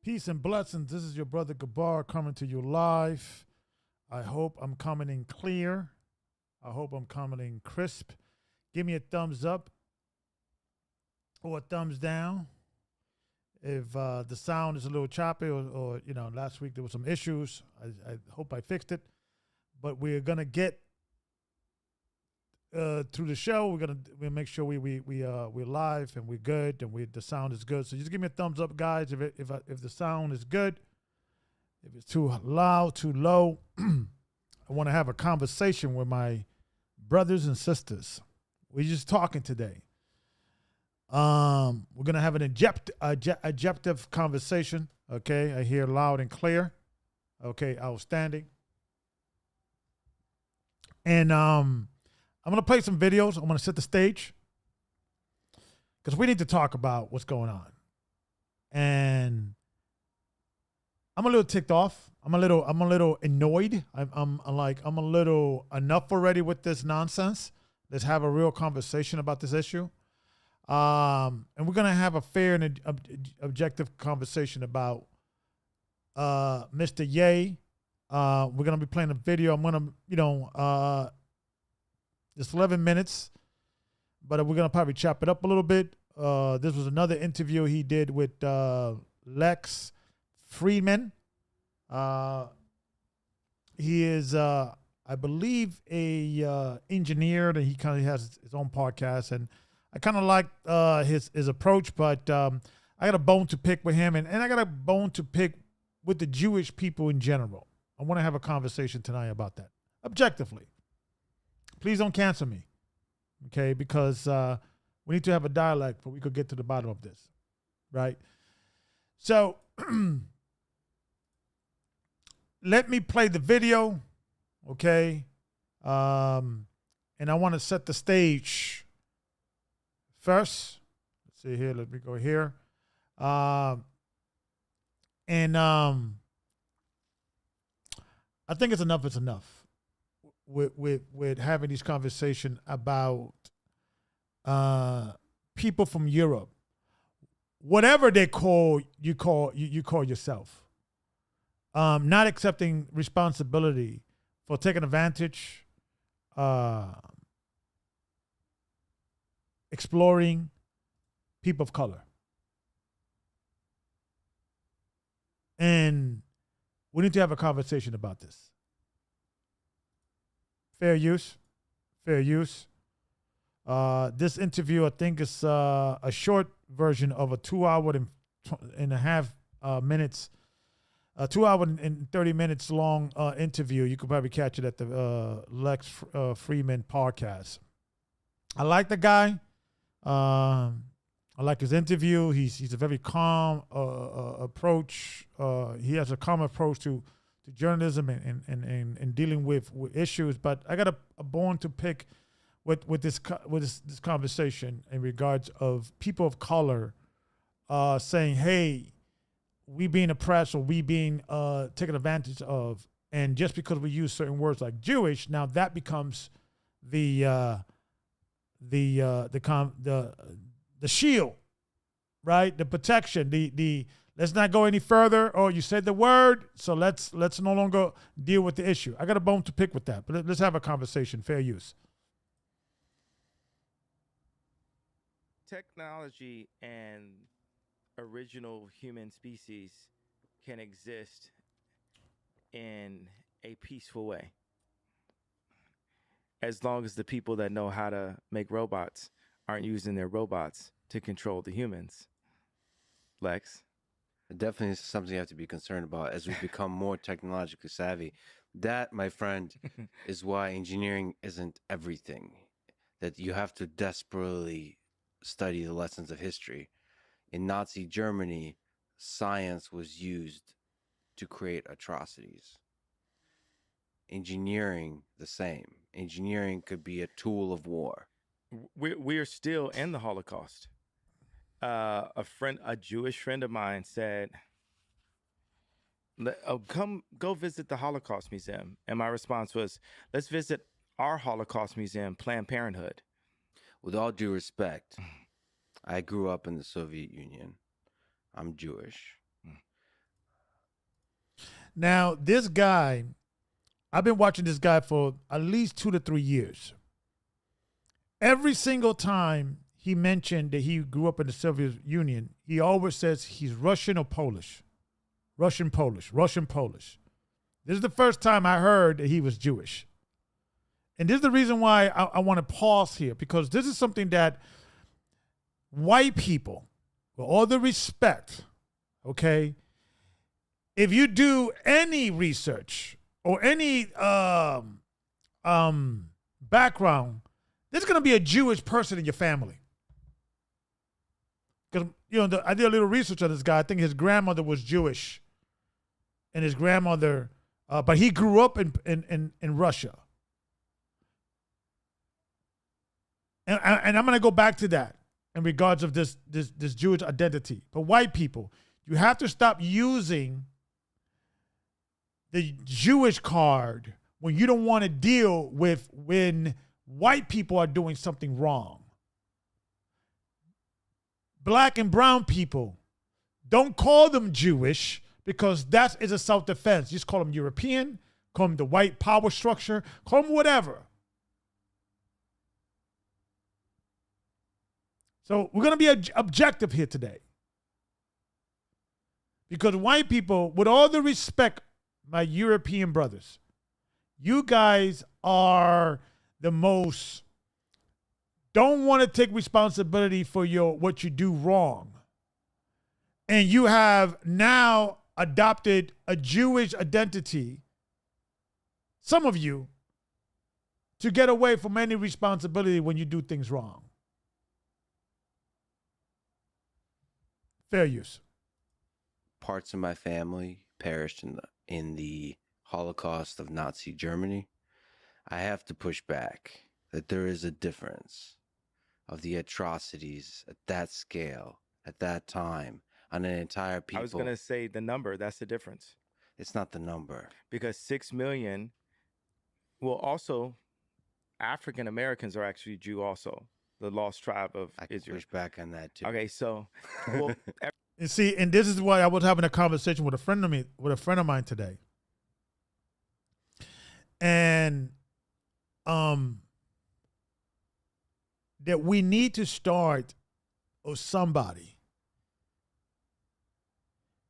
Peace and blessings. This is your brother Gabar coming to you live. I hope I'm coming in clear. I hope I'm coming in crisp. Give me a thumbs up or a thumbs down if the sound is a little choppy or last week there were some issues. I hope I fixed it. But we're gonna get through the show. We'll make sure we're live and we're good and the sound is good. So just give me a thumbs up, guys, if the sound is good. If it's too loud, too low, I want to have a conversation with my brothers and sisters. We're just talking today. We're gonna have an objective conversation. Okay, I hear loud and clear. Okay, outstanding. And I'm going to play some videos. I'm going to set the stage because we need to talk about what's going on. And I'm a little ticked off. I'm a little annoyed. I'm a little enough already with this nonsense. Let's have a real conversation about this issue. And we're going to have a fair and objective conversation about Mr. Ye. We're going to be playing a video. I'm going to, it's 11 minutes, but we're going to probably chop it up a little bit. This was another interview he did with Lex Friedman. He is, I believe, a engineer, and he kind of has his own podcast. And I kind of like his approach, but I got a bone to pick with him, and I got a bone to pick with the Jewish people in general. I want to have a conversation tonight about that, objectively. Please don't cancel me, okay? Because we need to have a dialogue, but we could get to the bottom of this, right? So let me play the video, okay? And I want to set the stage first. Let's see here. Let me go here. I think it's enough. It's enough. With having these conversations about people from Europe, whatever they call yourself, not accepting responsibility for taking advantage, exploring people of color, and We need to have a conversation about this. Fair use. Fair use. This interview, I think, is a short version of a 2 hour and a half minutes, 2 hour and 30 minutes long interview. You could probably catch it at the Lex Freeman podcast. I like the guy. I like his interview. He's a very calm approach. He has a calm approach to journalism and dealing with issues. But I got a bone to pick with this conversation in regards of people of color saying, "Hey, we being oppressed or we being taken advantage of," and just because we use certain words like Jewish, now that becomes the shield, right? The protection, the let's not go any further. Oh, you said the word, so let's no longer deal with the issue. I got a bone to pick with that, but let's have a conversation. Fair use. Technology and original human species can exist in a peaceful way, as long as the people that know how to make robots aren't using their robots to control the humans. Lex? It definitely is something you have to be concerned about as we become more technologically savvy. That, my friend, is why engineering isn't everything. That you have to desperately study the lessons of history. In Nazi Germany, science was used to create atrocities. Engineering, the same. Engineering could be a tool of war. We're still in the Holocaust. A Jewish friend of mine said, go visit the Holocaust Museum. And my response was, let's visit our Holocaust Museum, Planned Parenthood. With all due respect, I grew up in the Soviet Union. I'm Jewish. Now, this guy, I've been watching this guy for at least 2 to 3 years. Every single time he mentioned that he grew up in the Soviet Union, he always says he's Russian or Polish. Russian, Polish, Russian, Polish. This is the first time I heard that he was Jewish. And this is the reason why I want to pause here, because this is something that white people, with all the respect, okay, if you do any research or any background, there's going to be a Jewish person in your family. Because, I did a little research on this guy. I think his grandmother was Jewish. And his grandmother, but he grew up in Russia. And I'm going to go back to that in regards of this Jewish identity. But white people, you have to stop using the Jewish card when you don't want to deal with when white people are doing something wrong. Black and brown people, don't call them Jewish because that is a self-defense. Just call them European, call them the white power structure, call them whatever. So we're going to be objective here today. Because white people, with all the respect, my European brothers, you guys are the most, don't want to take responsibility for what you do wrong. And you have now adopted a Jewish identity, some of you, to get away from any responsibility when you do things wrong. Fair use. Parts of my family perished in the Holocaust of Nazi Germany. I have to push back that there is a difference of the atrocities at that scale, at that time, on an entire people. I was going to say the number, that's the difference. It's not the number. Because 6 million, well, also, African Americans are actually Jew also, the lost tribe of I can Israel. push back on that too. Okay, so, well, and see, and this is why I was having a conversation with a friend of mine today. And that we need to start, or somebody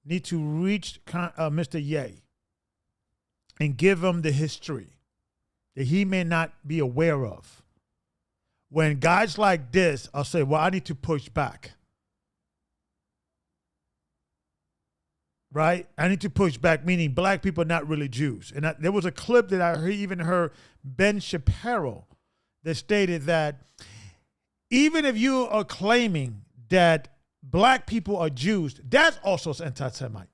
need to reach Mr. Ye and give him the history that he may not be aware of. When guys like this, I'll say, well, I need to push back. Right? I need to push back, meaning black people are not really Jews. And there was a clip that I even heard Ben Shapiro that stated that even if you are claiming that black people are Jews, that's also anti-Semite.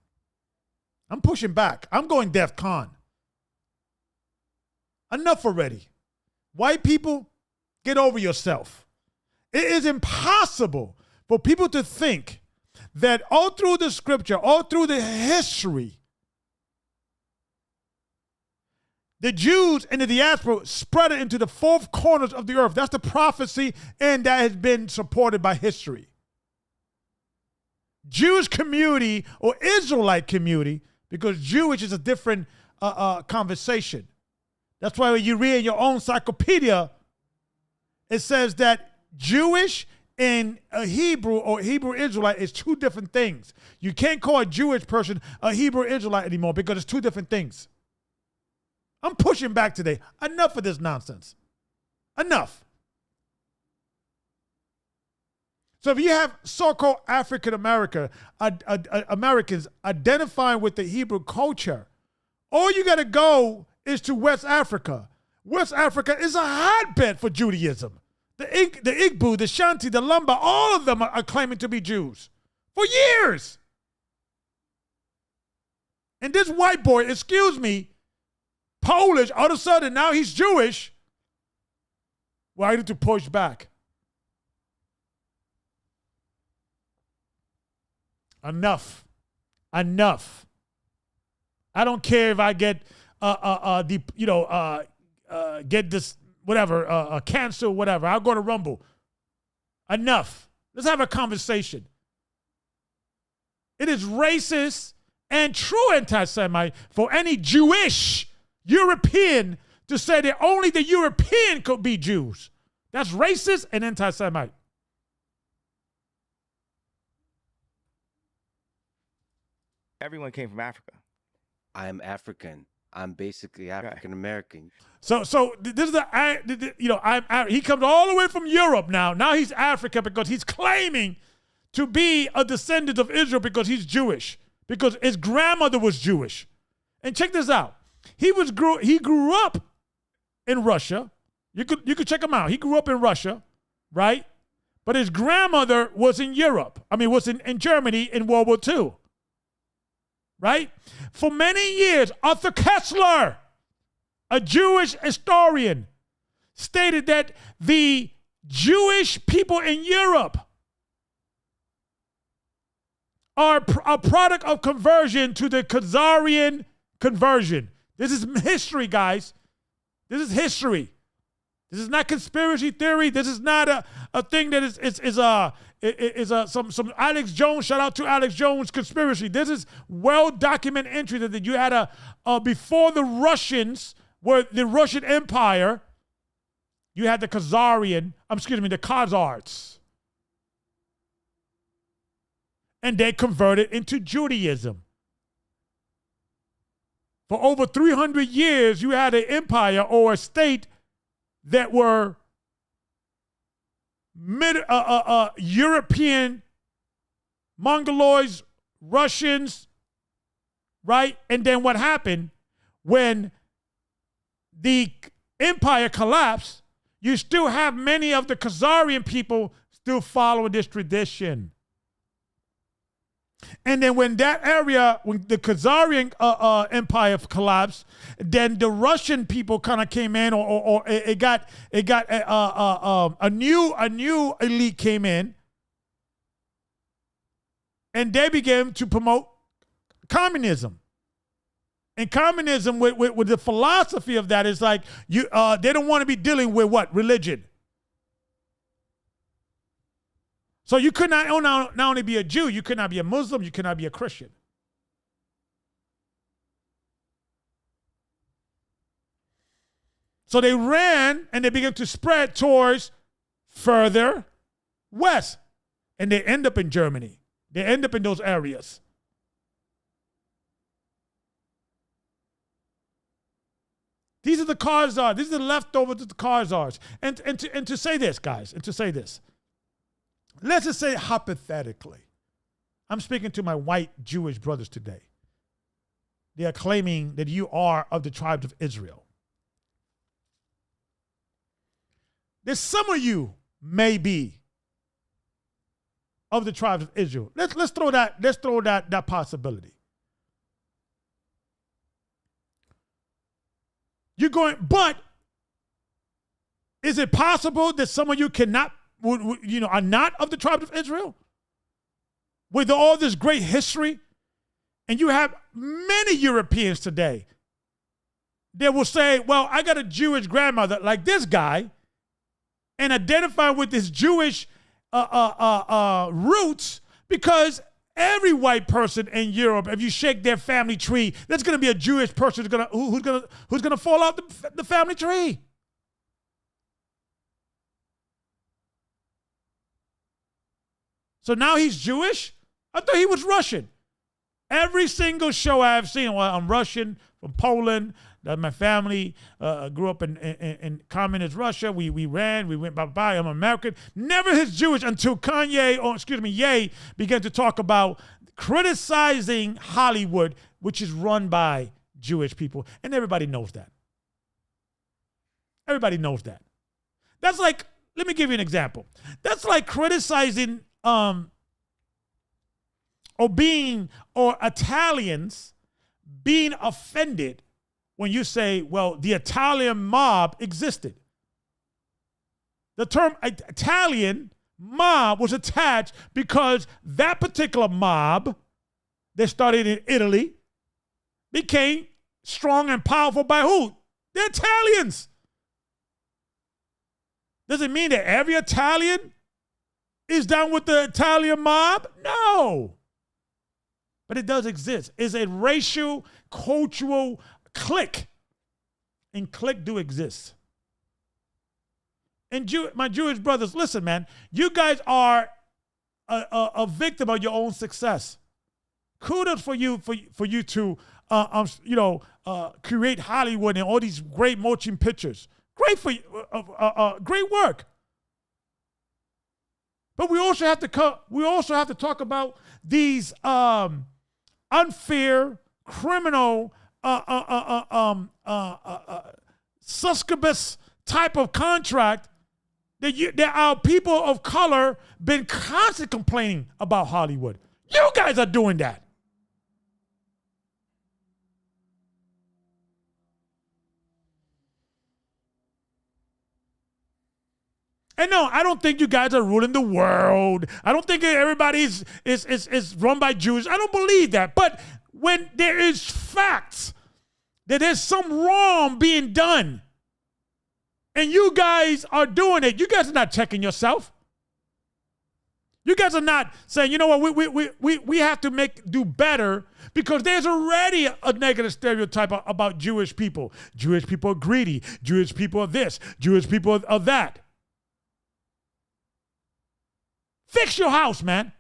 I'm pushing back. I'm going Defcon. Enough already. White people, get over yourself. It is impossible for people to think that all through the scripture, all through the history, the Jews in the diaspora spread it into the four corners of the earth. That's the prophecy, and that has been supported by history. Jewish community or Israelite community, because Jewish is a different conversation. That's why when you read in your own encyclopedia, it says that Jewish and a Hebrew or Hebrew Israelite is two different things. You can't call a Jewish person a Hebrew Israelite anymore because it's two different things. I'm pushing back today. Enough of this nonsense. Enough. So if you have so-called African Americans identifying with the Hebrew culture, all you got to go is to West Africa. West Africa is a hotbed for Judaism. The Igbo, the Shanti, the Lumba, all of them are claiming to be Jews for years. And this white boy, excuse me, Polish, all of a sudden now he's Jewish. Well, I need to push back. Enough. Enough. I don't care if I get get this whatever, cancel, whatever. I'll go to Rumble. Enough. Let's have a conversation. It is racist and true anti-Semite for any Jewish European to say that only the European could be Jews. That's racist and anti-Semite. Everyone came from Africa. I'm African. I'm basically African American. So this is he comes all the way from Europe now. Now he's African because he's claiming to be a descendant of Israel because he's Jewish, because his grandmother was Jewish. And check this out. He grew up in Russia. You could check him out. He grew up in Russia, right? But his grandmother was in Europe. Was in Germany in World War II. Right? For many years, Arthur Kessler, a Jewish historian, stated that the Jewish people in Europe are a product of conversion to the Khazarian conversion. This is history, guys. This is history. This is not conspiracy theory. This is not a thing that is some Alex Jones, shout out to Alex Jones conspiracy. This is well-documented entry that you had before the Russians were the Russian Empire, you had the Khazars. And they converted into Judaism. For over 300 years, you had an empire or a state that were European, Mongoloids, Russians, right? And then what happened when the empire collapsed, you still have many of the Khazarian people still following this tradition. And then when that area, when the Khazarian empire collapsed, then the Russian people kind of came in, or it got a new elite came in, and they began to promote communism. And communism, with the philosophy of that, is like they don't want to be dealing with what? Religion. So you could not only be a Jew, you could not be a Muslim, you could not be a Christian. So they ran and they began to spread towards further west. And they end up in Germany. They end up in those areas. These are the Khazars. These are the leftovers of the Khazars. And to say this, guys, and to say this, let's just say hypothetically, I'm speaking to my white Jewish brothers today. They are claiming that you are of the tribes of Israel. There's some of you may be of the tribes of Israel. Let's throw that possibility. You're going, but is it possible that some of you are not of the tribes of Israel? With all this great history, and you have many Europeans today that will say, well, I got a Jewish grandmother like this guy, and identify with his Jewish roots, because every white person in Europe, if you shake their family tree, there's going to be a Jewish person who's going to fall out the family tree. So now he's Jewish? I thought he was Russian. Every single show I've seen, well, I'm Russian from Poland. That my family grew up in communist Russia. We went bye-bye. I'm American. Never his Jewish until Ye began to talk about criticizing Hollywood, which is run by Jewish people. And everybody knows that. Everybody knows that. That's like, let me give you an example. That's like criticizing Italians being offended when you say, well, the Italian mob existed. The term Italian mob was attached because that particular mob that started in Italy became strong and powerful by who? The Italians. Does it mean that every Italian is down with the Italian mob? No. But it does exist. It's a racial, cultural clique. And clique do exist. And my Jewish brothers, listen, man, you guys are a victim of your own success. Kudos for you to create Hollywood and all these great motion pictures. Great for you, great work. But we also have to talk about these unfair, criminal, succubus type of contract that our people of color been constantly complaining about Hollywood. You guys are doing that. And no, I don't think you guys are ruling the world. I don't think everybody is run by Jews. I don't believe that. But when there is facts that there's some wrong being done, and you guys are doing it, you guys are not checking yourself. You guys are not saying, you know what, we have to do better, because there's already a negative stereotype about Jewish people. Jewish people are greedy. Jewish people are this. Jewish people are that. Fix your house, man.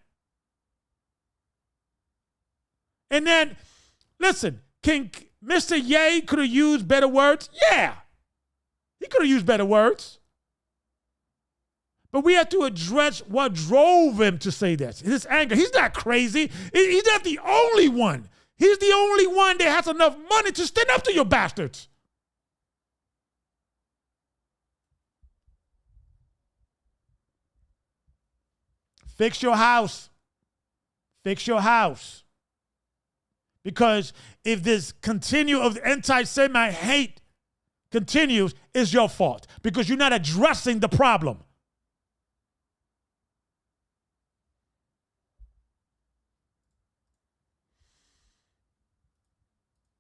And then, listen, Mr. Ye could have used better words? Yeah. He could have used better words. But we have to address what drove him to say this. His anger. He's not crazy. He's not the only one. He's the only one that has enough money to stand up to your bastards. Fix your house. Fix your house. Because if this of anti-Semite hate continues, it's your fault. Because you're not addressing the problem.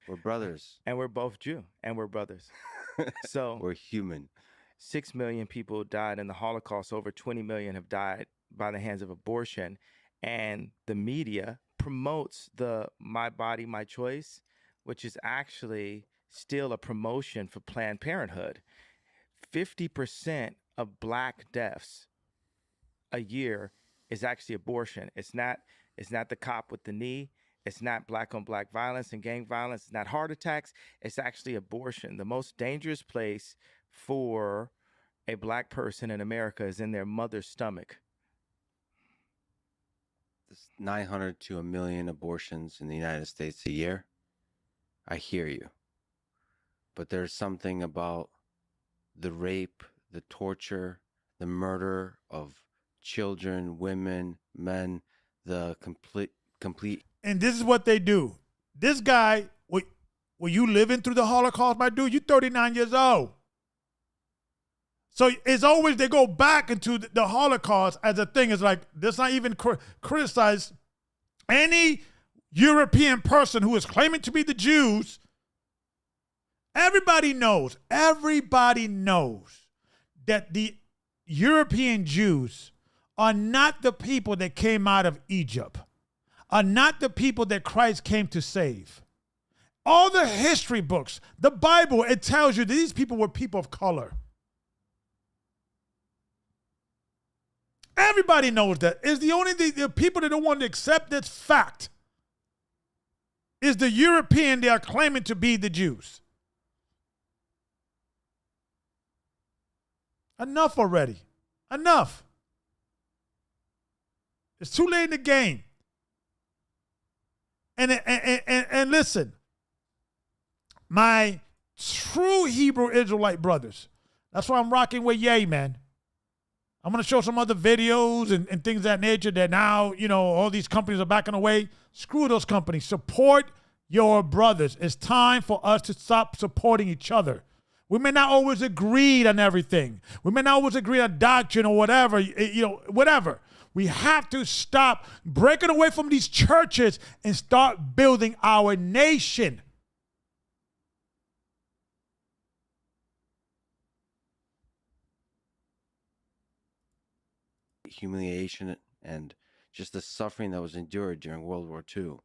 We're brothers. And we're both Jew. And we're brothers. So we're human. 6 million people died in the Holocaust. Over 20 million have died by the hands of abortion. And the media promotes the My Body, My Choice, which is actually still a promotion for Planned Parenthood. 50% of Black deaths a year is actually abortion. It's not the cop with the knee. It's not black on black violence and gang violence. It's not heart attacks. It's actually abortion. The most dangerous place for a black person in America is in their mother's stomach. There's 900 to a million abortions in the United States a year. I hear you. But there's something about the rape, the torture, the murder of children, women, men, the complete. And this is what they do. This guy, were you living through the Holocaust, my dude? You're 39 years old. So it's always they go back into the Holocaust as a thing. It's like, let's not even criticize any European person who is claiming to be the Jews. Everybody knows that the European Jews are not the people that came out of Egypt, are not the people that Christ came to save. All the history books, the Bible, it tells you that these people were people of color. Everybody knows that. It's the only the people that don't want to accept this fact is the European they are claiming to be the Jews. Enough already. Enough. It's too late in the game. And listen, my true Hebrew Israelite brothers, that's why I'm rocking with Ye, man. I'm going to show some other videos and things of that nature that now, all these companies are backing away. Screw those companies. Support your brothers. It's time for us to stop supporting each other. We may not always agree on everything. We may not always agree on doctrine or whatever, whatever. We have to stop breaking away from these churches and start building our nation. Humiliation and just the suffering that was endured during World War II.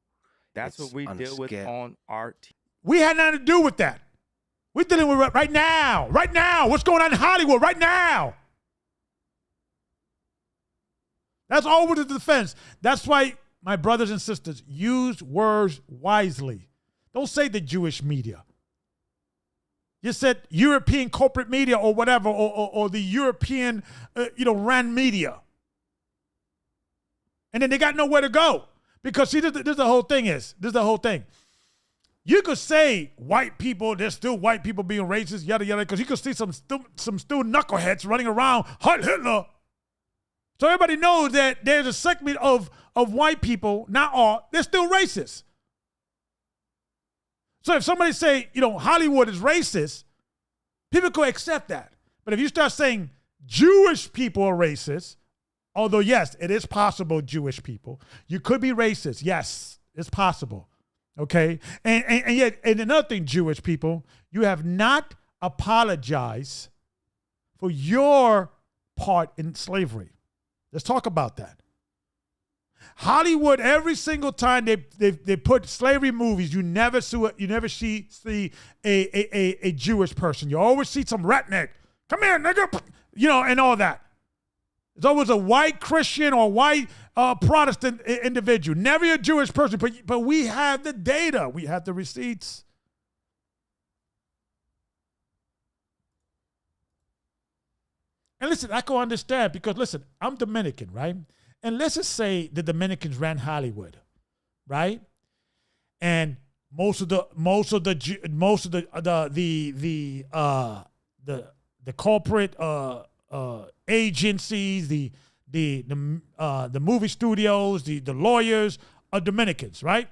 That's what we deal with on our team. We had nothing to do with that. We're dealing with it right now. Right now. What's going on in Hollywood right now? That's always the defense. That's why, my brothers and sisters, use words wisely. Don't say the Jewish media. You said European corporate media or whatever, or the European, ran media. And then they got nowhere to go. Because see, this is the whole thing. You could say white people, there's still white people being racist, yada, yada, because you could see some still knuckleheads running around, Heil Hitler. So everybody knows that there's a segment of white people, not all, they're still racist. So if somebody say, Hollywood is racist, people could accept that. But if you start saying Jewish people are racist, although yes, it is possible, Jewish people, you could be racist. Yes, it's possible. Okay? And yet, and another thing, Jewish people, you have not apologized for your part in slavery. Let's talk about that. Hollywood, every single time they put slavery movies, you never see a Jewish person. You always see some redneck. Come here, nigga, and all that. It's always a white Christian or white Protestant individual. Never a Jewish person, but we have the data. We have the receipts. And listen, I can understand because listen, I'm Dominican, right? And let's just say the Dominicans ran Hollywood, right? And most of the corporate agencies, the movie studios, the lawyers are Dominicans, right?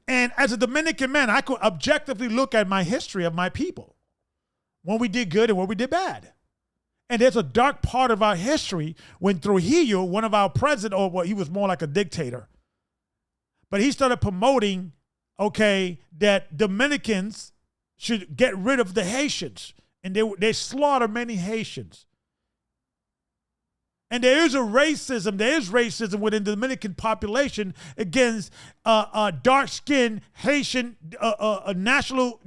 And as a Dominican man, I could objectively look at my history of my people, when we did good and when we did bad. And there's a dark part of our history when Trujillo, one of our presidents, he was more like a dictator, but he started promoting, that Dominicans should get rid of the Haitians. And they slaughter many Haitians. And there is racism within the Dominican population against dark-skinned Haitian national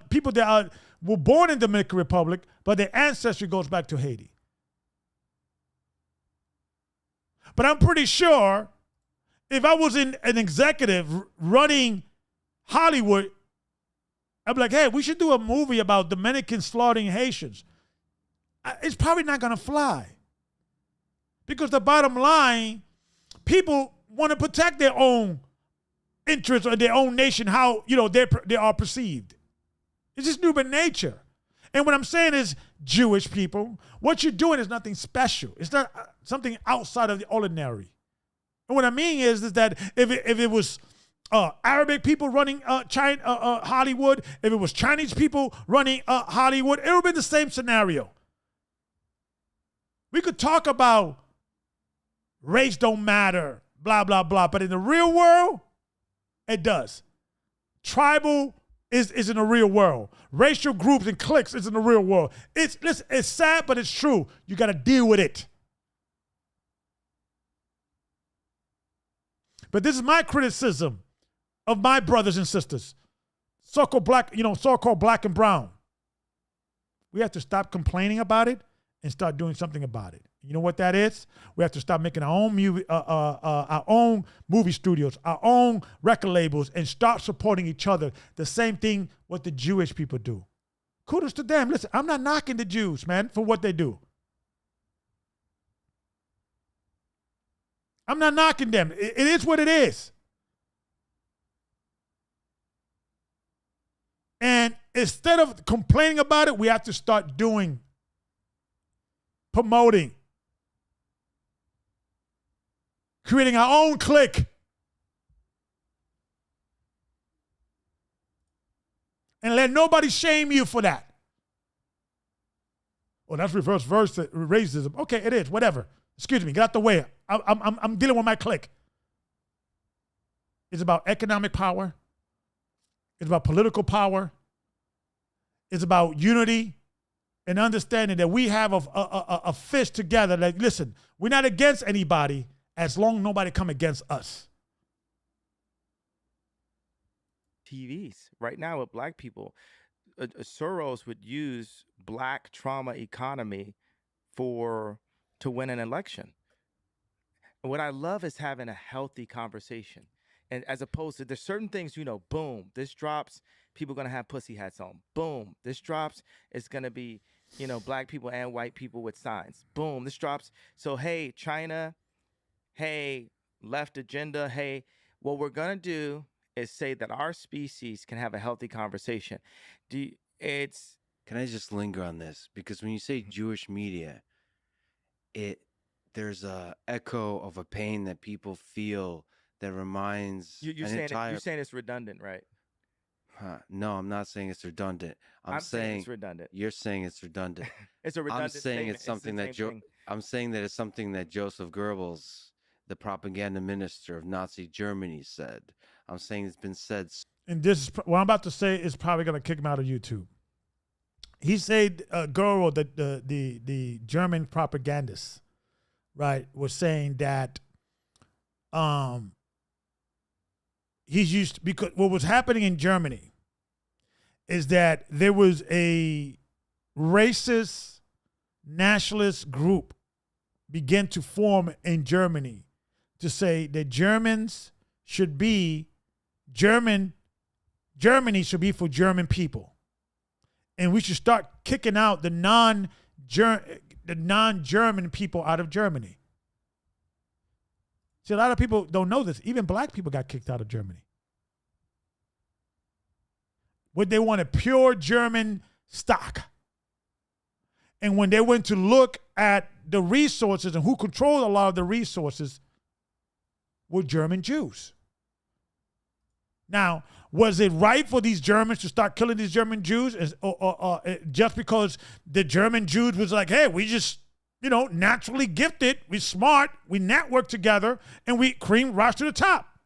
people that were born in the Dominican Republic, but their ancestry goes back to Haiti. But I'm pretty sure If I was an executive running Hollywood, I'd be like, hey, we should do a movie about Dominicans slaughtering Haitians. It's probably not going to fly. Because the bottom line, people want to protect their own interests or their own nation, how, they are perceived. It's just human nature. And what I'm saying is, Jewish people, what you're doing is nothing special. It's not something outside of the ordinary. And what I mean is that if it was Arabic people running Hollywood, if it was Chinese people running Hollywood, it would have been the same scenario. We could talk about race don't matter, blah, blah, blah. But in the real world, it does. Tribal is in the real world. Racial groups and cliques is in the real world. It's sad, but it's true. You got to deal with it. But this is my criticism of my brothers and sisters, so-called black and brown. We have to stop complaining about it and start doing something about it. You know what that is? We have to stop making our own movie studios, our own record labels, and start supporting each other. The same thing what the Jewish people do. Kudos to them. Listen, I'm not knocking the Jews, man, for what they do. I'm not knocking them. It is what it is. And instead of complaining about it, we have to start doing, promoting, creating our own clique. And let nobody shame you for that. Oh, that's reverse racism. Okay, it is, whatever. Excuse me, get out the way. I'm dealing with my clique. It's about economic power. It's about political power. It's about unity and understanding that we have a fist together. Like, listen, we're not against anybody as long as nobody come against us. TVs right now with black people, Soros would use black trauma economy to win an election. And what I love is having a healthy conversation. And as opposed to, there's certain things, boom, this drops, people are going to have pussy hats on. Boom, this drops, it's going to be, black people and white people with signs. Boom, this drops. So, hey, China, hey, left agenda, hey, what we're going to do is say that our species can have a healthy conversation. Can I just linger on this? Because when you say Jewish media, there's a echo of a pain that people feel that reminds you're saying it's redundant, right? No, I'm not saying it's redundant. I'm saying it's redundant. You're saying it's redundant. It's a redundant I'm saying statement. it's something I'm saying that it's something that Joseph Goebbels, the propaganda minister of Nazi Germany, said. I'm saying it's been said. And what I'm about to say is probably going to kick him out of YouTube. He said, Goebbels, the German propagandist, right, was saying that because what was happening in Germany is that there was a racist nationalist group began to form in Germany to say that Germany should be for German people. And we should start kicking out the non-German people out of Germany. See, a lot of people don't know this. Even black people got kicked out of Germany. What they wanted, pure German stock. And when they went to look at the resources and who controlled a lot of the resources were German Jews. Now, was it right for these Germans to start killing these German Jews or just because the German Jews was like, hey, we just, naturally gifted, we smart, we network together, and we rise to the top.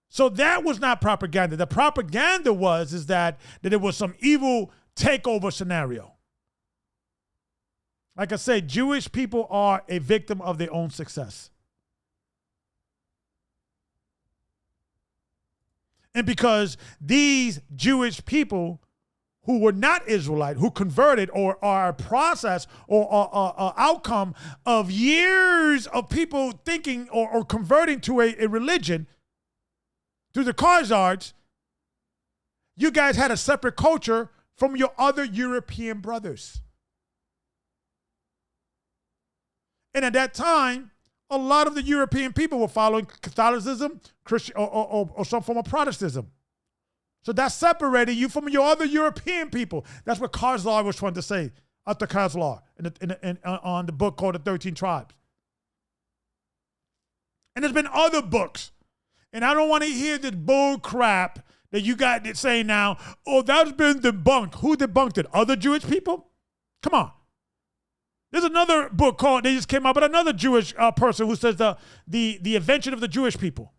So that was not propaganda. The propaganda is that it was some evil takeover scenario. Like I said, Jewish people are a victim of their own success. And because these Jewish people who were not Israelite, who converted or are a process or outcome of years of people thinking or converting to a religion through the Khazars, you guys had a separate culture from your other European brothers. And at that time, a lot of the European people were following Catholicism, Christian, or some form of Protestantism. So that separated you from your other European people. That's what Khazar was trying to say, Arthur Khazar, on the book called The 13 Tribes. And there's been other books. And I don't want to hear this bull crap that you got that say now, oh, that's been debunked. Who debunked it? Other Jewish people? Come on. There's another book called, they just came out, but another Jewish person who says the invention of the Jewish people.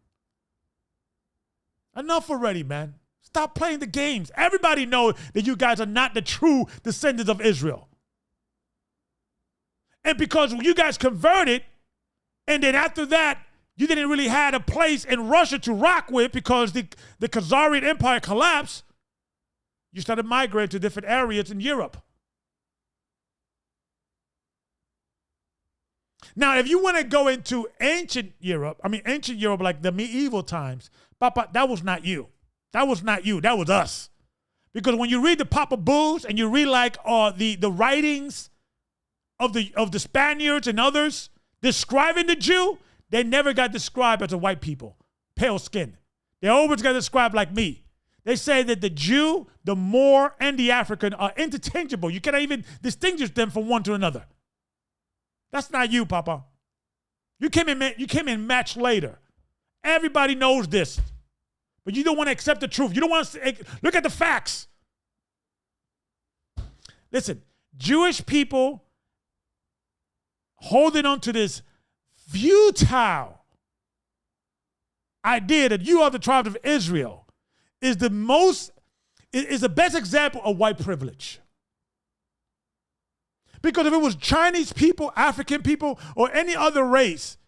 Enough already, man. Stop playing the games. Everybody knows that you guys are not the true descendants of Israel. And because you guys converted, and then after that, you didn't really have a place in Russia to rock with because the Khazarian Empire collapsed, you started migrating to different areas in Europe. Now, if you want to go into ancient Europe like the medieval times, Papa, that was not you. That was not you. That was us. Because when you read the Papa Bulls and you read like the writings of the Spaniards and others describing the Jew, they never got described as a white people, pale skin. They always got described like me. They say that the Jew, the Moor, and the African are interchangeable. You cannot even distinguish them from one to another. That's not you, Papa. You came in much later. Everybody knows this. But you don't want to accept the truth. You don't want to look at the facts. Listen, Jewish people holding on to this futile idea that you are the tribe of Israel is the best example of white privilege. Because if it was Chinese people, African people, or any other race,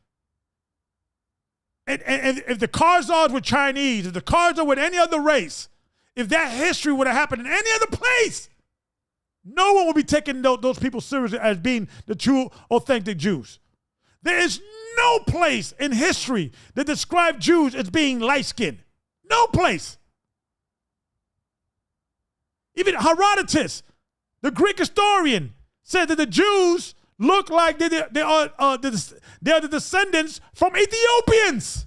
and if the Khazars were Chinese, if the Khazars were any other race, if that history would have happened in any other place, no one would be taking those people seriously as being the true, authentic Jews. There is no place in history that describes Jews as being light-skinned. No place. Even Herodotus, the Greek historian, said that the Jews look like they are the descendants from Ethiopians.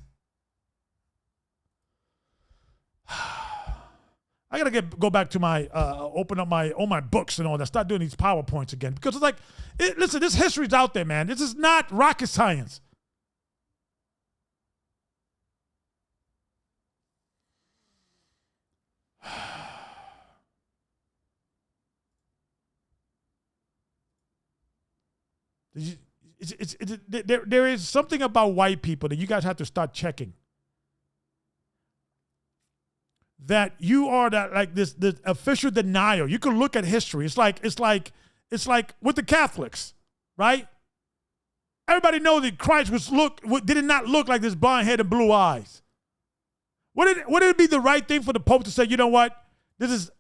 I gotta go back to my open up all my books and all that. Start doing these PowerPoints again because it's like, listen, this history's out there, man. This is not rocket science. There is something about white people that you guys have to start checking. That you are this official denial. You can look at history. It's like with the Catholics, right? Everybody knows that Christ did not look like this blonde head and blue eyes. Wouldn't it be the right thing for the Pope to say, you know what? This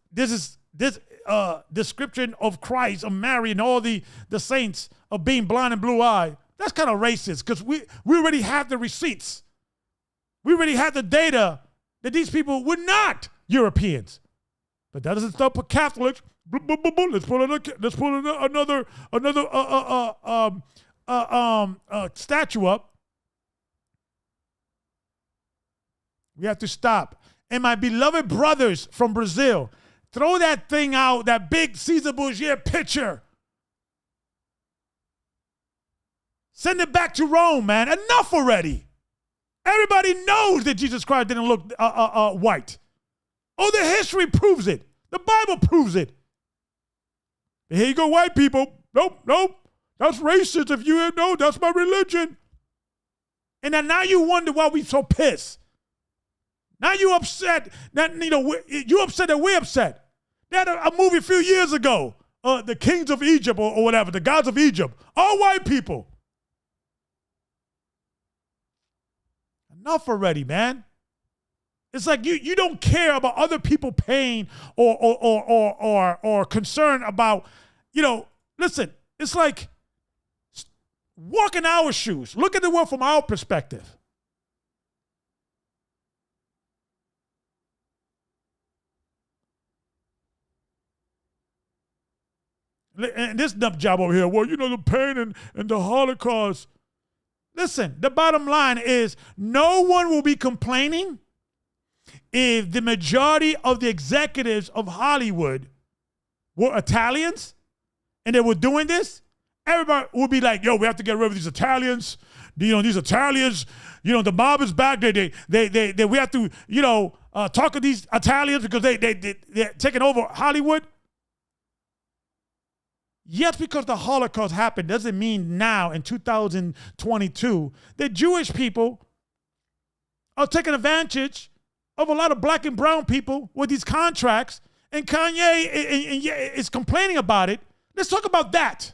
description of Christ, of Mary, and all the saints of being blind and blue eyed? That's kind of racist because we already have the receipts. We already have the data that these people were not Europeans. But that doesn't stop a Catholics. Let's pull another statue up. We have to stop. And my beloved brothers from Brazil, throw that thing out, that big Caesar Borgia picture. Send it back to Rome, man. Enough already. Everybody knows that Jesus Christ didn't look white. Oh, the history proves it. The Bible proves it. But here you go, white people. Nope. That's racist. If you know, that's my religion. And then now you wonder why we so pissed. Now you upset. You upset that we're upset. They had a movie a few years ago, The Kings of Egypt or whatever, The Gods of Egypt. All white people. Enough already, man. It's like you don't care about other people pain or concern about, listen, it's like walk in our shoes. Look at the world from our perspective. And this nut job over here, well, the pain and the Holocaust. Listen, the bottom line is no one will be complaining if the majority of the executives of Hollywood were Italians and they were doing this. Everybody would be like, yo, we have to get rid of these Italians. These Italians, the mob is back. We have to, talk to these Italians because they're taking over Hollywood. Yes, because the Holocaust happened doesn't mean now in 2022 that Jewish people are taking advantage of a lot of black and brown people with these contracts, and Kanye is complaining about it. Let's talk about that.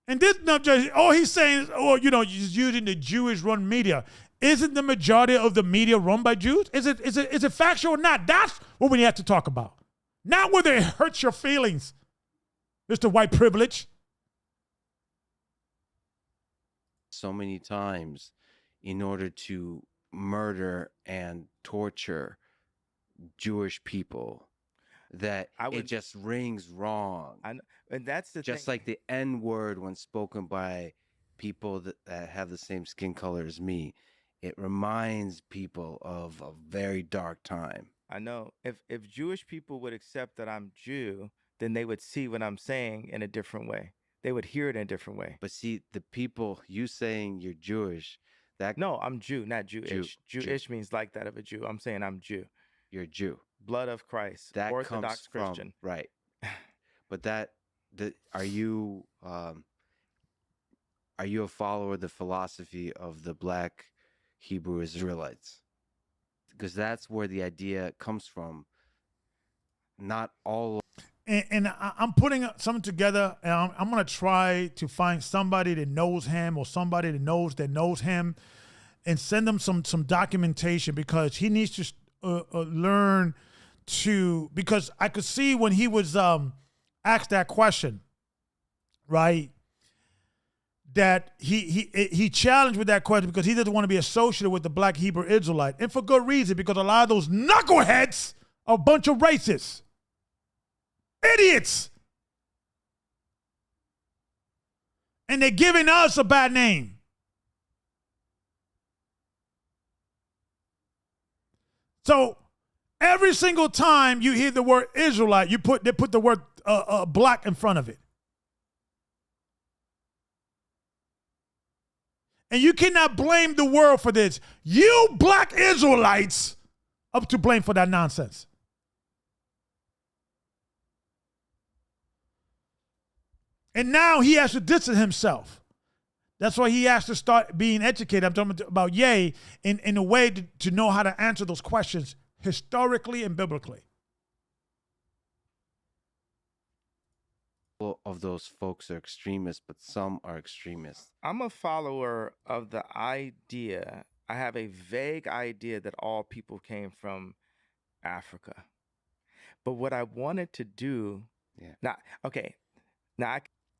And this not just, all he's saying is, he's using the Jewish-run media. Isn't the majority of the media run by Jews? Is it factual or not? That's what we have to talk about. Not whether it hurts your feelings, Mr. White Privilege. So many times in order to murder and torture Jewish people that it just rings wrong. And that's the just thing. Like the N-word when spoken by people that have the same skin color as me. It reminds people of a very dark time. I know. If Jewish people would accept that I'm Jew, then they would see what I'm saying in a different way. They would hear it in a different way. But see, the people, you saying you're Jewish, No, I'm Jew, not Jewish. Jewish means like that of a Jew. I'm saying I'm Jew. You're a Jew. Blood of Christ. That Orthodox comes from, Christian. Right. But are you a follower of the philosophy of the Black Hebrew Israelites? Because that's where the idea comes from. Not all. And I'm putting something together, and I'm going to try to find somebody that knows him or somebody that knows him and send them some documentation, because he needs to learn to, because I could see when he was asked that question, right, that he challenged with that question because he doesn't want to be associated with the Black Hebrew Israelite. And for good reason, because a lot of those knuckleheads are a bunch of racists. Idiots. And they're giving us a bad name. So every single time you hear the word Israelite, they put the word black in front of it. And you cannot blame the world for this. You Black Israelites are to blame for that nonsense. And now he has to distance himself. That's why he has to start being educated. I'm talking about Ye in a way to know how to answer those questions historically and biblically. Of those folks are extremists, but some are extremists. I'm a follower of the idea. I have a vague idea that all people came from Africa. But what I wanted to do,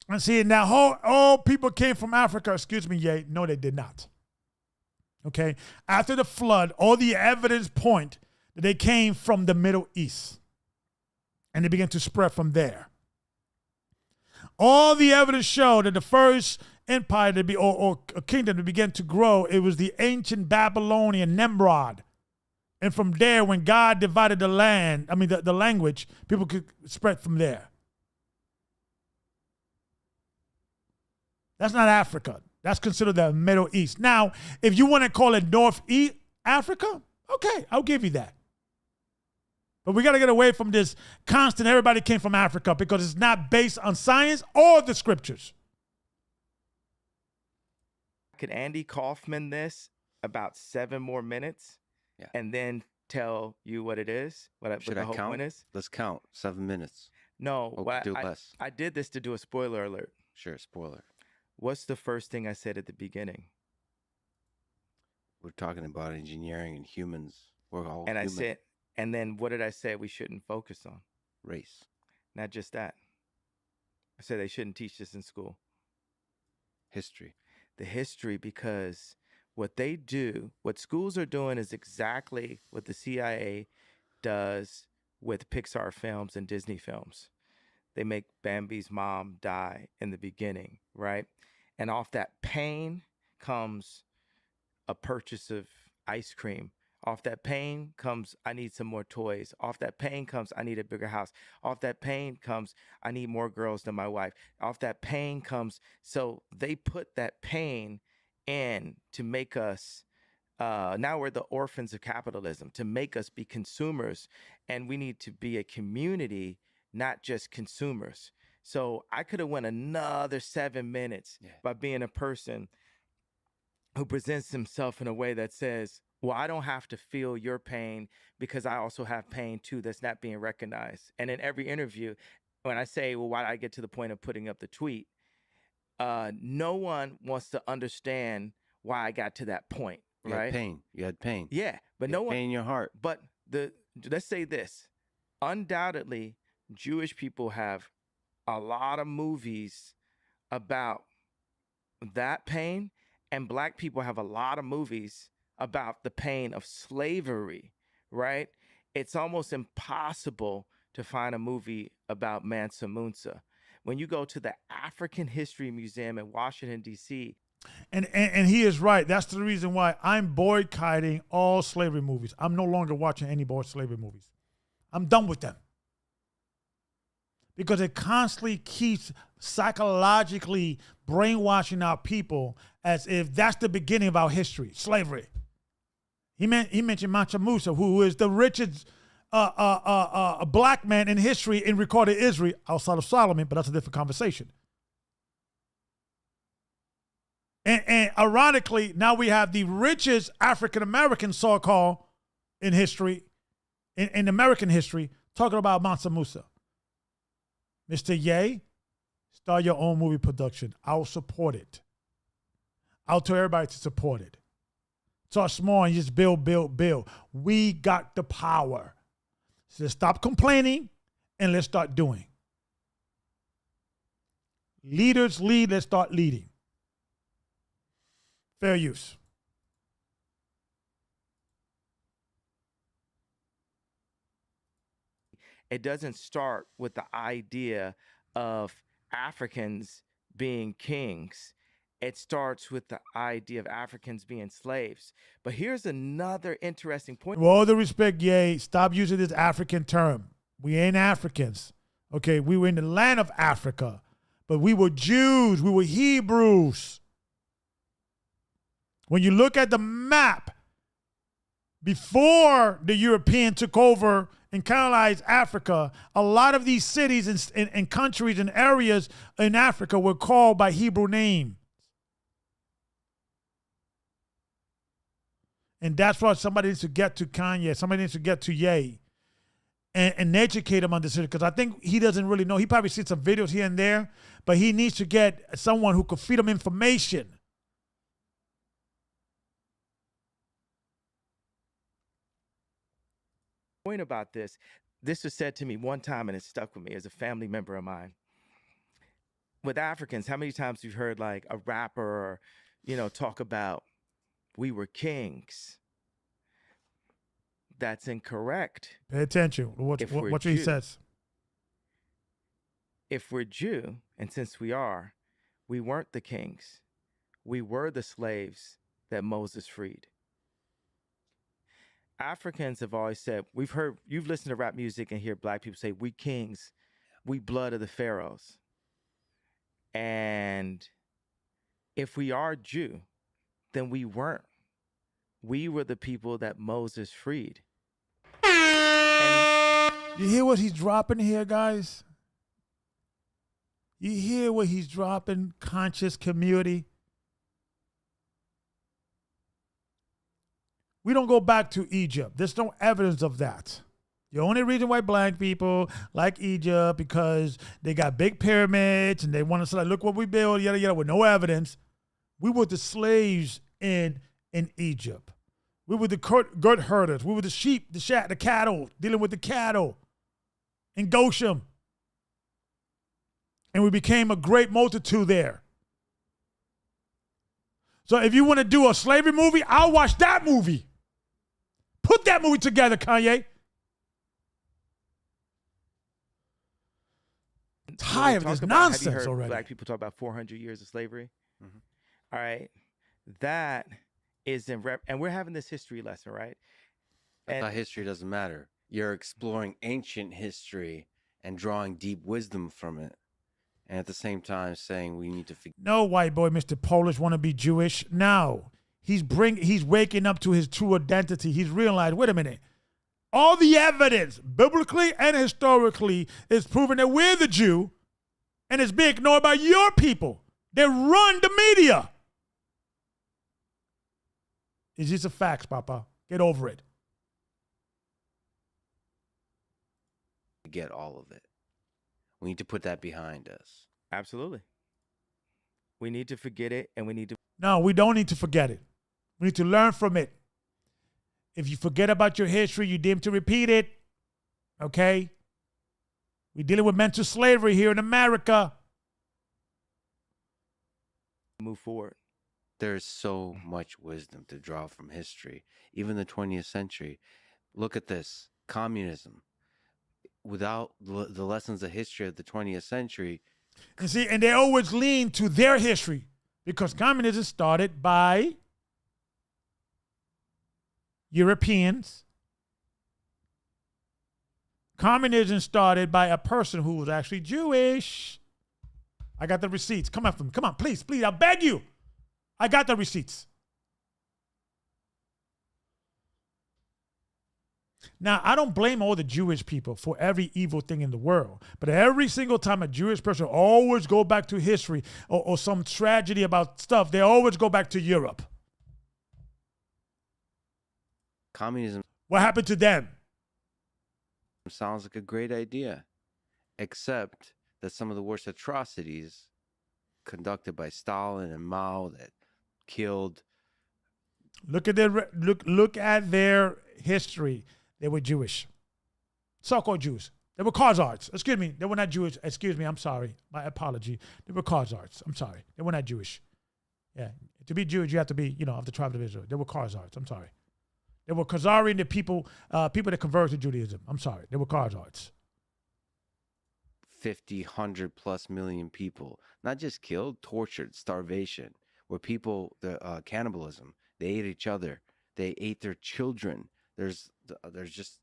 And see, now all people came from Africa, excuse me, Ye. No, they did not. Okay? After the flood, all the evidence point that they came from the Middle East. And they began to spread from there. All the evidence showed that the first empire or kingdom that began to grow, it was the ancient Babylonian Nimrod. And from there, when God divided the land, the language, people could spread from there. That's not Africa. That's considered the Middle East. Now, if you want to call it Northeast Africa, okay, I'll give you that. But we got to get away from this constant everybody came from Africa, because it's not based on science or the scriptures. Could Andy Kaufman this about 7 more minutes and then tell you what it is? What the whole point is? Let's count 7 minutes. No, do less. I did this to do a spoiler alert. Sure, spoiler. What's the first thing I said at the beginning? We're talking about engineering and humans. We're all And I human. said, and then what did I say we shouldn't focus on? Race. Not just that. I said they shouldn't teach this in school. History. The history, because what they do, what schools are doing is exactly what the CIA does with Pixar films and Disney films. They make Bambi's mom die in the beginning, right? And off that pain comes a purchase of ice cream. Off that pain comes, I need some more toys. Off that pain comes, I need a bigger house. Off that pain comes, I need more girls than my wife. Off that pain comes, so they put that pain in to make us, now we're the orphans of capitalism, to make us be consumers. And we need to be a community, not just consumers. So I could have went another 7 minutes by being a person who presents himself in a way that says, well, I don't have to feel your pain because I also have pain too that's not being recognized. And in every interview, when I say, well, why did I get to the point of putting up the tweet? No one wants to understand why I got to that point, You right? had pain. You had pain. Yeah, but You no had one. pain in your heart. But let's say this: undoubtedly, Jewish people have a lot of movies about that pain, and Black people have a lot of movies about the pain of slavery, right? It's almost impossible to find a movie about Mansa Musa. When you go to the African History Museum in Washington, D.C., And he is right. That's the reason why I'm boycotting all slavery movies. I'm no longer watching any more slavery movies. I'm done with them. Because it constantly keeps psychologically brainwashing our people as if that's the beginning of our history, slavery. He mentioned Mansa Musa, who is the richest black man in history in recorded history outside of Solomon, but that's a different conversation. And ironically, now we have the richest African-American so-called in history, in American history, talking about Mansa Musa. Mr. Ye, start your own movie production. I'll support it. I'll tell everybody to support it. Start small and just build. We got the power. So let's stop complaining and let's start doing. Leaders lead, let's start leading. Fair use. it doesn't start with the idea of Africans being kings. It starts with the idea of Africans being slaves. But here's another interesting point. With all the respect, Ye, stop using this African term. We ain't Africans. Okay, we were in the land of Africa, but we were Jews. We were Hebrews. When you look at the map, before the European took over and colonized Africa, a lot of these cities and countries and areas in Africa were called by Hebrew names. And that's what somebody needs to get to Kanye. Somebody needs to get to Ye and educate him on this, because I think he doesn't really know. He probably sees some videos here and there, but he needs to get someone who could feed him information. Point about this was said to me one time and it stuck with me as a family member of mine. With Africans, how many times you've heard like a rapper or, talk about we were kings? That's incorrect. Pay attention. What he says. If we're Jew, and since we are, we weren't the kings. We were the slaves that Moses freed. Africans have always said, you've listened to rap music and hear black people say, we kings, we blood of the pharaohs. And if we are Jew, then we weren't. We were the people that Moses freed. You hear what he's dropping here, guys? You hear what he's dropping, conscious community? We don't go back to Egypt. There's no evidence of that. The only reason why black people like Egypt because they got big pyramids and they want to say, look what we built, yada, yada, with no evidence. We were the slaves in in Egypt. We were the goat herders. We were the sheep, the cattle, dealing with the cattle in Goshen. And we became a great multitude there. So if you want to do a slavery movie, I'll watch that movie. Put that movie together, Kanye. I'm tired of this nonsense have you heard already. Black people talk about 400 years of slavery. Mm-hmm. All right. That is and we're having this history lesson, right? I thought history doesn't matter. You're exploring ancient history and drawing deep wisdom from it. And at the same time saying we need to No, white boy, Mr. Polish, want to be Jewish. No. He's waking up to his true identity. He's realized, wait a minute. All the evidence, biblically and historically, is proving that we're the Jew, and it's being ignored by your people. They run the media. It's just a fact, Papa. Get over it. get all of it. We need to put that behind us. Absolutely. We need to forget it, and we need to... No, we don't need to forget it. We need to learn from it. If you forget about your history, you deem to repeat it. Okay? We're dealing with mental slavery here in America. move forward. There's so much wisdom to draw from history, even the 20th century. Look at this. Communism. Without the lessons of history of the 20th century. You see, and they always lean to their history because communism started by Europeans. Communism started by a person who was actually Jewish. I got the receipts. Come after me. Come on, please, please. I beg you. I got the receipts. Now, I don't blame all the Jewish people for every evil thing in the world, but every single time a Jewish person always go back to history or some tragedy about stuff, they always go back to Europe. Communism. What happened to them? Sounds like a great idea, except that some of the worst atrocities conducted by Stalin and Mao that killed. Look at their history. They were Jewish. So-called Jews. They were Khazars. Excuse me. They were not Jewish. Excuse me. I'm sorry. My apology. They were Khazars. I'm sorry. They were not Jewish. Yeah. To be Jewish, you have to be, of the tribe of Israel. They were Khazars. I'm sorry. They were Khazarian, the people that converted to Judaism. I'm sorry. They were Khazars. 50, 100 plus million people, not just killed, tortured, starvation, where people, cannibalism, they ate each other. They ate their children. There's just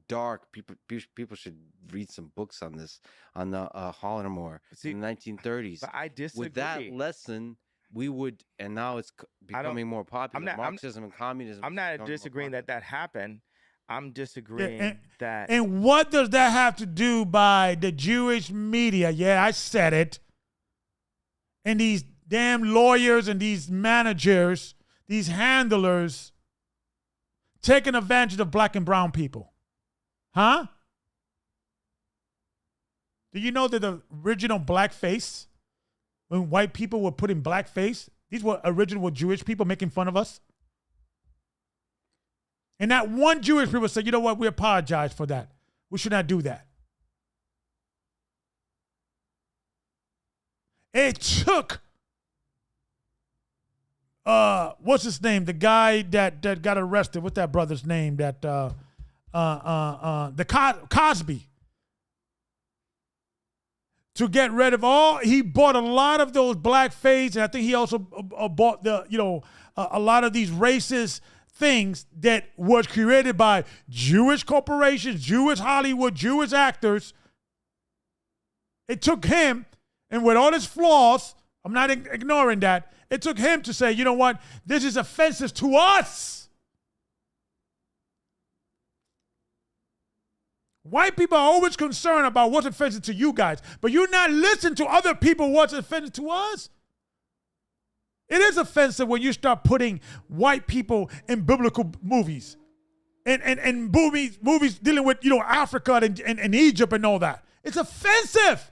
dark people. People should read some books on this, on the Holodomor in the 1930s. But I disagree. With that lesson, we would, and now it's becoming more popular. Marxism and communism. I'm not disagreeing that happened. I'm disagreeing that. And what does that have to do by the Jewish media? Yeah, I said it. And these damn lawyers and these managers, these handlers, taking advantage of black and brown people. Huh? Do you know that the original blackface, when white people were putting blackface, these were original Jewish people making fun of us? And not one Jewish people said, you know what, we apologize for that. We should not do that. It took, what's his name? The guy that got arrested. What's that brother's name? Cosby. To get rid of he bought a lot of those blackface, and I think he also bought a lot of these racist things that was created by Jewish corporations, Jewish Hollywood, Jewish actors. It took him, and with all his flaws, I'm not ignoring that, it took him to say, you know what, this is offensive to us. White people are always concerned about what's offensive to you guys, but you're not listening to other people what's offensive to us. It is offensive when you start putting white people in biblical movies and movies dealing with, Africa and Egypt and all that. It's offensive.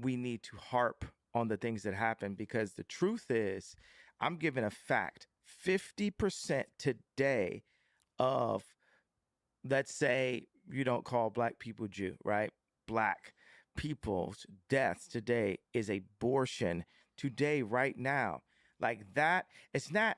we need to harp on the things that happen, because the truth is, I'm giving a fact: 50% today of, let's say, you don't call black people Jew, right? Black people's deaths today is abortion today, right now. Like that, it's not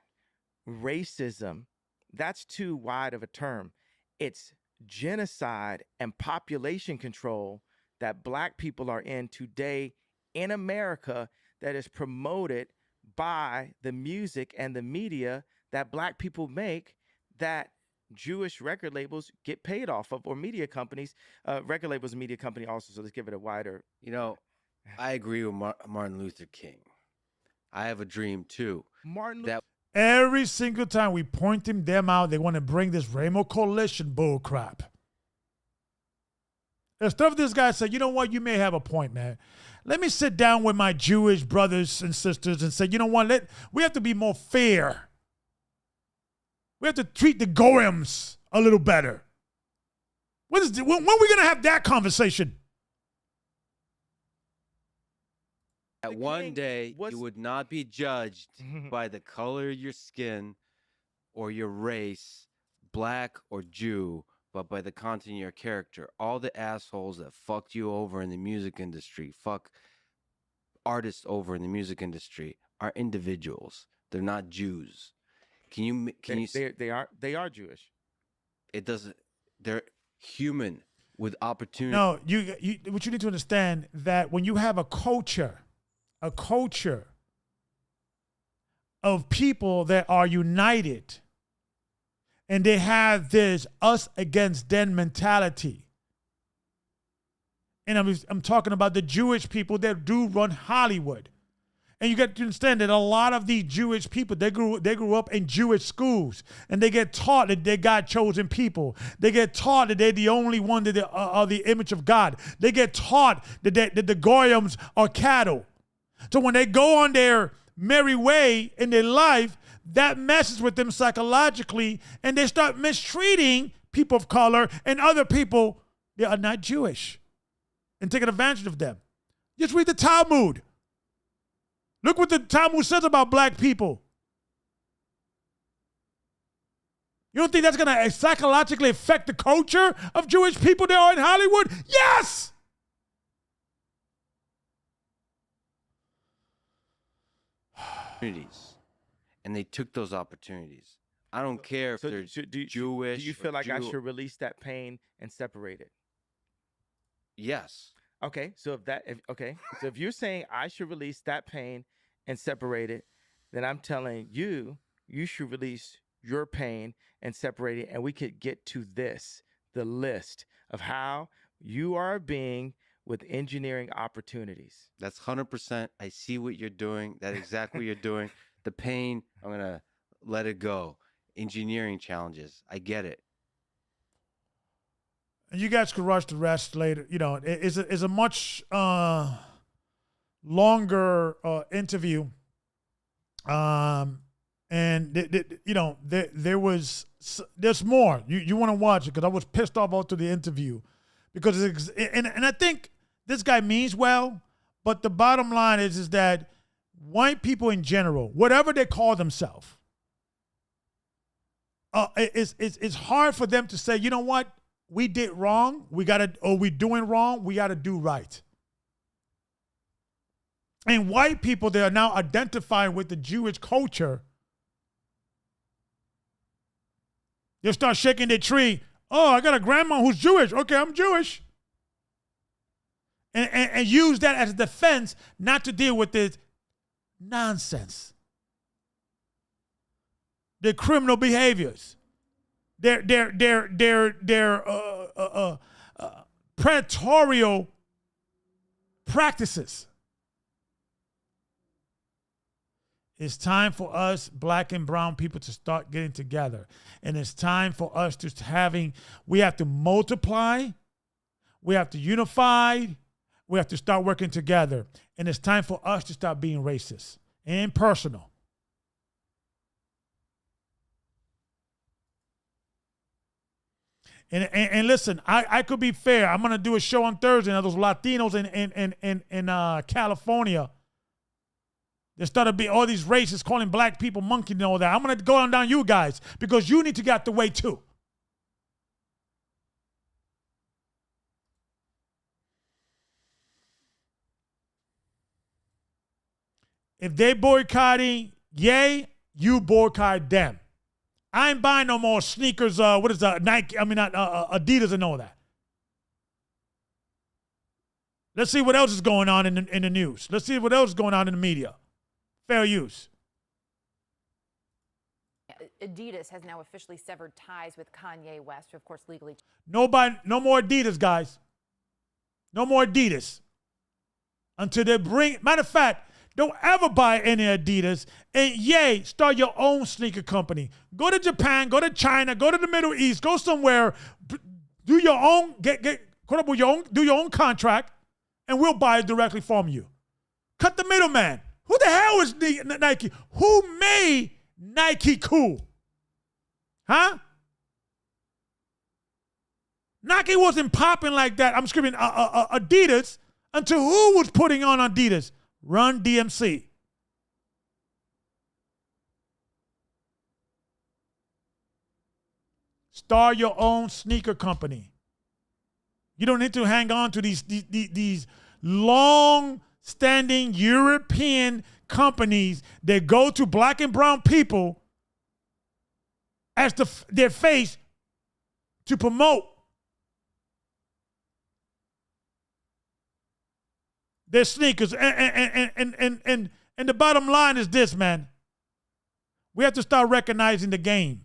racism. That's too wide of a term. It's genocide and population control that black people are in today in America, that is promoted by the music and the media that black people make, that Jewish record labels get paid off of, or media companies. Record labels and media company also, so let's give it a wider. You know, I agree with Martin Luther King. I have a dream too. That Every single time we point them out, they want to bring this Rainbow Coalition bull crap. Instead of this guy say, you know what, you may have a point, man. Let me sit down with my Jewish brothers and sisters and say, you know what, we have to be more fair. We have to treat the goyim a little better. When are we going to have that conversation? That one day you would not be judged by the color of your skin or your race, black or Jew, but by the content of your character. All the assholes that fucked you over in the music industry, fuck artists over in the music industry, are individuals. They're not Jews. They are Jewish. It doesn't. They're human with opportunity. No, what you need to understand, that when you have a culture of people that are united, and they have this us against them mentality. And I'm talking about the Jewish people that do run Hollywood. And you got to understand that a lot of these Jewish people, they grew up in Jewish schools, and they get taught that they're God-chosen people. They get taught that they're the only one that are the image of God. They get taught that the goyim are cattle. So when they go on their merry way in their life, that messes with them psychologically, and they start mistreating people of color and other people that are not Jewish and taking advantage of them. Just read the Talmud. Look what the Talmud says about black people. You don't think that's going to psychologically affect the culture of Jewish people that are in Hollywood? Yes! And they took those opportunities. I don't care if they're Jewish. Do you feel like I should release that pain and separate it? Yes. Okay, so if you're saying I should release that pain and separate it, then I'm telling you, you should release your pain and separate it, and we could get to the list of how you are being with engineering opportunities. That's 100%. I see what you're doing. That's exactly what you're doing. The pain, I'm going to let it go. Engineering challenges, I get it. And you guys could rush the rest later. You know, it's a much longer interview. And there's more. You want to watch it, because I was pissed off after the interview, because and I think this guy means well, but the bottom line is that white people in general, whatever they call themselves, it's hard for them to say, you know what, we did wrong, we doing wrong, we gotta do right. And white people, they are now identifying with the Jewish culture. They start shaking their tree. Oh, I got a grandma who's Jewish. Okay, I'm Jewish. And use that as a defense not to deal with this nonsense. Their criminal behaviors. Their predatorial practices. It's time for us, black and brown people, to start getting together. And it's time for us we have to multiply, we have to unify, we have to start working together. And it's time for us to stop being racist and personal. And listen, I could be fair. I'm gonna do a show on Thursday. Now those Latinos in California, there started to be all these racists calling black people monkeys and all that. I'm gonna go on down you guys because you need to get out the way too. If they boycotting Ye, you boycott them. I ain't buying no more sneakers. What is that? Nike? I mean, not Adidas and all that. Let's see what else is going on in the news. Let's see what else is going on in the media. Fair use. Adidas has now officially severed ties with Kanye West, who of course legally. No more Adidas, guys. No more Adidas. Until they bring. Matter of fact. Don't ever buy any Adidas. And Ye, start your own sneaker company. Go to Japan, go to China, go to the Middle East, go somewhere, do your own, do your own contract, and we'll buy it directly from you. Cut the middleman. Who the hell is Nike? Who made Nike cool? Huh? Nike wasn't popping like that. I'm screaming Adidas until who was putting on Adidas? Run DMC. Start your own sneaker company. You don't need to hang on to these long-standing European companies that go to black and brown people as their face to promote their sneakers. And the bottom line is this, man. We have to start recognizing the game.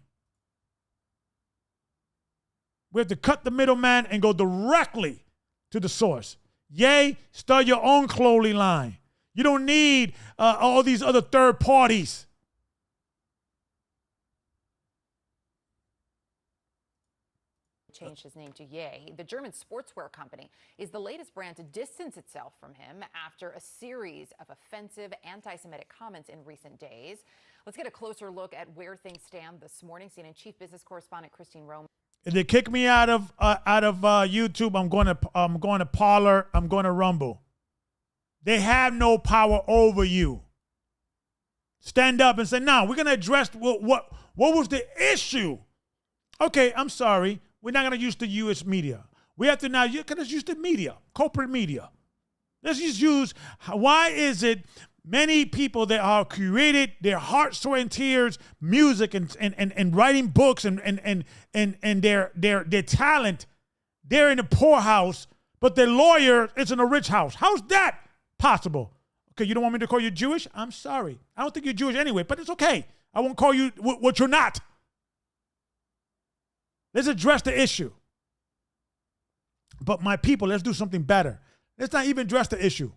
We have to cut the middleman and go directly to the source. Yay, start your own clothing line. You don't need all these other third parties. Changed his name to Ye. The German sportswear company is the latest brand to distance itself from him after a series of offensive anti-Semitic comments in recent days. Let's get a closer look at where things stand this morning. CNN Chief Business Correspondent Christine Roman. If they kick me out of YouTube, I'm going to Parler. I'm going to Rumble. They have no power over you. Stand up and say, "No, we're going to address what was the issue." Okay, I'm sorry. We're not going to use the U.S. media. We have to now, you're going to use the media, corporate media. Let's just use, why is it many people that are created their heart, sweat, and tears, music and writing books and their talent, they're in a poor house, but their lawyer is in a rich house. How's that possible? Okay, you don't want me to call you Jewish? I'm sorry. I don't think you're Jewish anyway, but it's okay. I won't call you what you're not. Let's address the issue. But my people, let's do something better. Let's not even address the issue.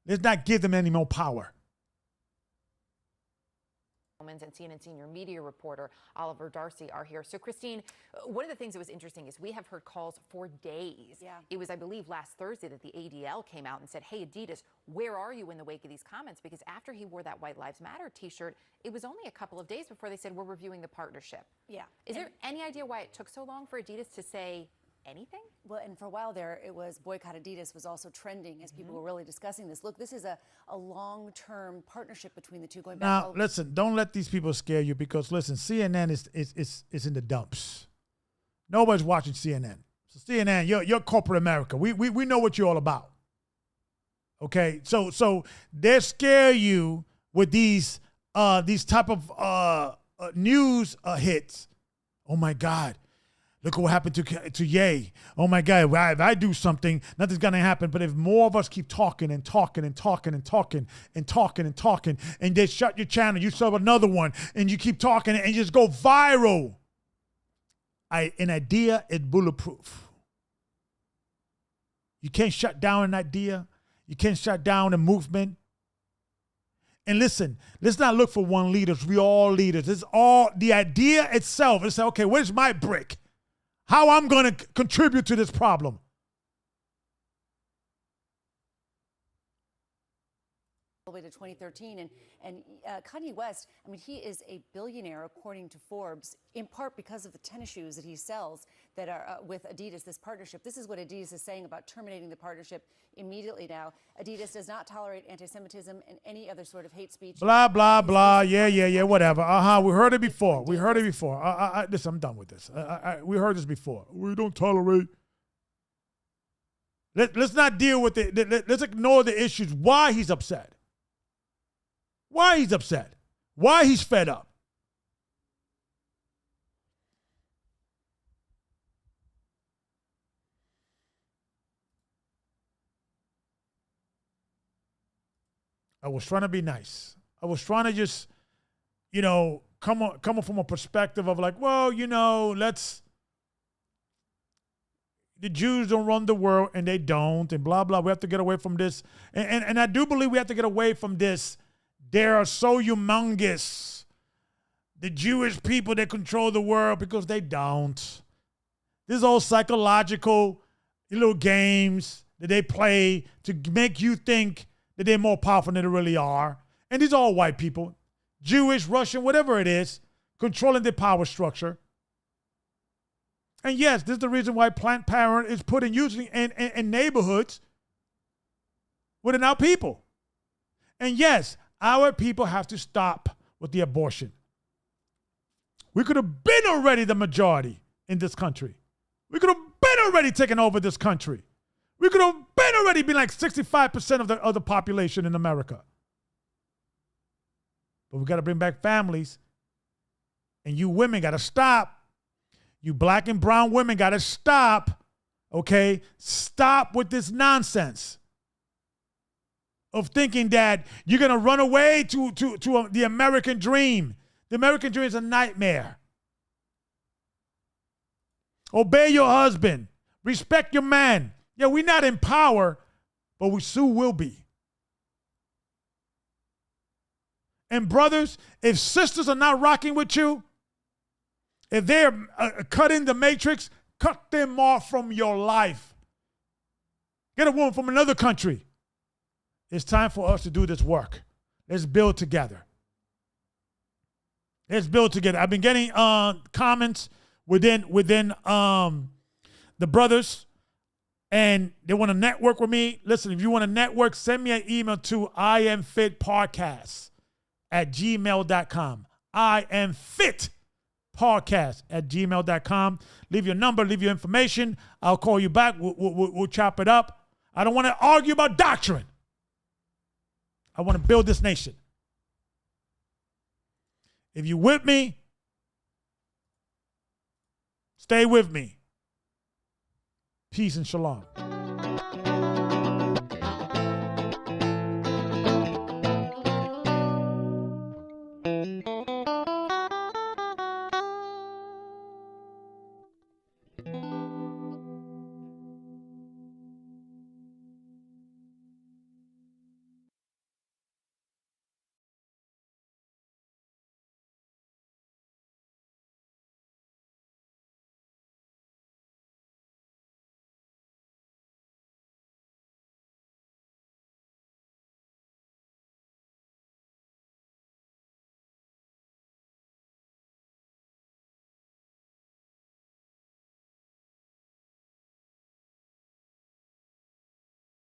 Let's not give them any more power. And CNN senior media reporter Oliver Darcy are here. So, Christine, one of the things that was interesting is we have heard calls for days. Yeah. It was, I believe, last Thursday that the ADL came out and said, "Hey, Adidas, where are you in the wake of these comments?" Because after he wore that White Lives Matter T-shirt, it was only a couple of days before they said, "We're reviewing the partnership." Yeah. Is there any idea why it took so long for Adidas to say anything? Well, and for a while there, it was boycott Adidas was also trending as people were really discussing this. Look, this is a long-term partnership between the two going back. Now, listen, don't let these people scare you because, listen, CNN is in the dumps. Nobody's watching CNN. So CNN, you're corporate America. We know what you're all about. Okay? So they scare you with these type of news hits. Oh, my God. Look what happened to Ye. Oh, my God, if I do something, nothing's going to happen. But if more of us keep talking and talking and talking and talking and talking and talking, and they shut your channel, you sub another one, and you keep talking and you just go viral. An idea is bulletproof. You can't shut down an idea. You can't shut down a movement. And listen, let's not look for one leader. We all leaders. It's all the idea itself. It's like, okay, where's my brick? How I'm going to contribute to this problem. the way to 2013. And Kanye West, I mean, he is a billionaire, according to Forbes, in part because of the tennis shoes that he sells that are with Adidas, this partnership. This is what Adidas is saying about terminating the partnership immediately now. Adidas does not tolerate anti-Semitism and any other sort of hate speech. Blah, blah, blah. Yeah, whatever. We heard it before. Listen, I'm done with this. We heard this before. We don't tolerate. Let's not deal with it. Let's ignore the issues. Why he's upset. Why he's upset. Why he's fed up. I was trying to be nice. I was trying to just, come from a perspective of like, well, the Jews don't run the world, and they don't, and blah, blah. We have to get away from this. And I do believe we have to get away from this. They are so humongous. The Jewish people, they control the world, because they don't. This is all psychological little games that they play to make you think that they're more powerful than they really are. And these are all white people, Jewish, Russian, whatever it is, controlling the power structure. And yes, this is the reason why Planned Parenthood is put in use in neighborhoods within our people. And yes, our people have to stop with the abortion. We could have been already the majority in this country. We could have been already taken over this country. We could have been already been like 65% of the population in America. But we got to bring back families. And you women got to stop. You black and brown women got to stop. Okay? Stop with this nonsense of thinking that you're going to run away to the American dream. The American dream is a nightmare. Obey your husband. Respect your man. Yeah, we're not in power, but we soon will be. And brothers, if sisters are not rocking with you, if they're cutting the matrix, cut them off from your life. Get a woman from another country. It's time for us to do this work. Let's build together. Let's build together. I've been getting comments within the brothers, and they want to network with me. Listen, if you want to network, send me an email to IAMFITPodcast at gmail.com. IAMFITPodcast at gmail.com. Leave your number, leave your information. I'll call you back. We'll chop it up. I don't want to argue about doctrine. I want to build this nation. If you're with me, stay with me. Peace and shalom.